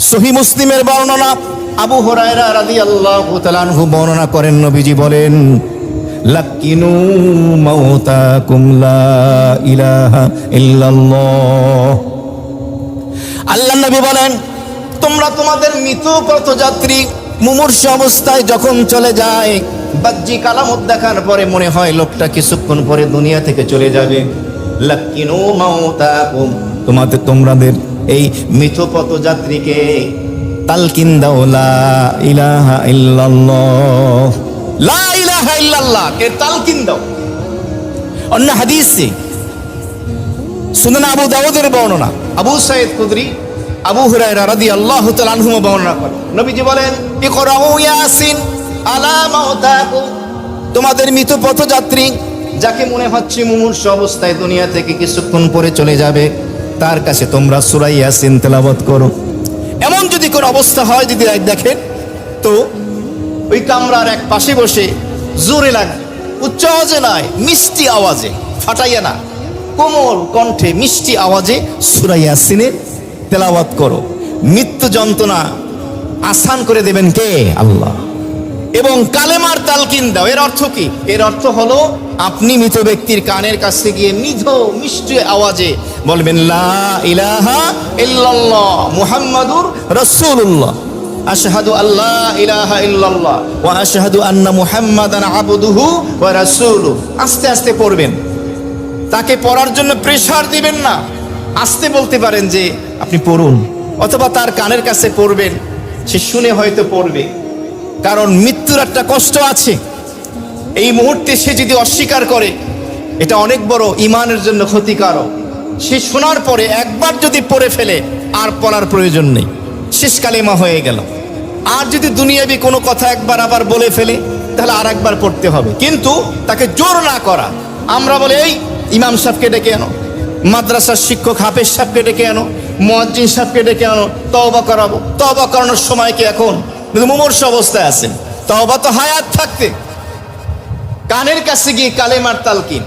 সহিহ মুসলিমের বর্ণনা, আবু হুরায়রা রাদিয়াল্লাহু তাআলা আনহু বর্ণনা করেন, নবীজি বলেন, লাকিনু মাউতাকুম লা ইলাহা ইল্লাল্লাহ। আল্লাহর নবী বলেন, তোমরা তোমাদের মৃত পথযাত্রী মুমূর্ষু অবস্থায় যখন চলে যায়, বাহ্যিক আলামত দেখার পরে মনে হয় লোকটা কিছুক্ষণ পরে দুনিয়া থেকে চলে যাবে, লাকিনু মাউতাকুম, তোমাদের এই মৃত পথযাত্রীকে তালকিন দাও, লা ইলাহা ইল্লাল্লাহ, লা ইলাহা ইল্লাল্লাহ এর তালকিন দাও। অন্য হাদিসে সুনান আবু দাউদের বর্ণনা, আবু সাঈদ খুদরি আবু হুরায়রা রাদিয়াল্লাহু তাআলা আনহু বর্ণনা করেন, নবীজি বলেন, ইকরাউ ইয়াসিন আলা মাউতাকুম, তোমাদের মৃত পথযাত্রী যাকে মনে হচ্ছে মুমূর্ষু অবস্থায় দুনিয়া থেকে কিছুক্ষণ পরে চলে যাবে, তার কাছে তোমরা সূরা ইয়াসিন তেলাওয়াত করো। এমন যদি কোনো অবস্থা হয়, যদি দেখেন, তো ওই কামরার এক পাশে বসে জোরে লাগে, উচ্চ আওয়াজে নয়, মিষ্টি আওয়াজে, ফাটাইয়া না, কোমল কণ্ঠে মিষ্টি আওয়াজে সূরা ইয়াসিনের তেলাওয়াত করো। মৃত্যু যন্ত্রণা আসান করে দেবেন কে? আল্লাহ। এবং কালেমার তালকিন দাও। এর অর্থ কি? এর অর্থ হলো আপনি মৃত ব্যক্তির কানের কাছে গিয়ে মৃদু মিষ্টি আওয়াজে বলবেন, লা ইলাহা ইল্লাল্লাহ মুহাম্মাদুর রাসূলুল্লাহ, আশহাদু আল্লা ইলাহা ইল্লাল্লাহ ওয়া আশহাদু আন্না মুহাম্মাদান আবদুহু ওয়া রাসূলুহু। আস্তে আস্তে পড়বেন, তাকে পড়ার জন্য প্রেসার দিবেন না, আস্তে বলতে পারেন যে আপনি পড়ুন, অথবা তার কানের কাছে পড়বেন, সে শুনে হয়তো পড়বে। কারণ মৃত্যুর একটা কষ্ট আছে, এই মুহূর্তে সে যদি অস্বীকার করে, এটা অনেক বড় ইমানের জন্য ক্ষতিকারক। সে শোনার পরে একবার যদি পড়ে ফেলে, আর পড়ার প্রয়োজন নেই, শেষ কালেমা হয়ে গেল। আর যদি দুনিয়াবি কোনো কথা একবার আবার বলে ফেলে, তাহলে আর একবার পড়তে হবে, কিন্তু তাকে জোর না করা। আমরা বলে, এই ইমাম সাহেবকে ডেকে আনো, মাদ্রাসার শিক্ষক হাফেজ সাহেবকে ডেকে আনো, মুয়াজ্জিন সাহেবকে ডেকে আনো, তওবা করাবো। তওবা করানোর সময় কি এখন? কিন্তু মুমূর্ষু অবস্থায় আছেন, তওবা তো হায়াত থাকতে। কানের কাছে গিয়ে কালেমার তালকিন।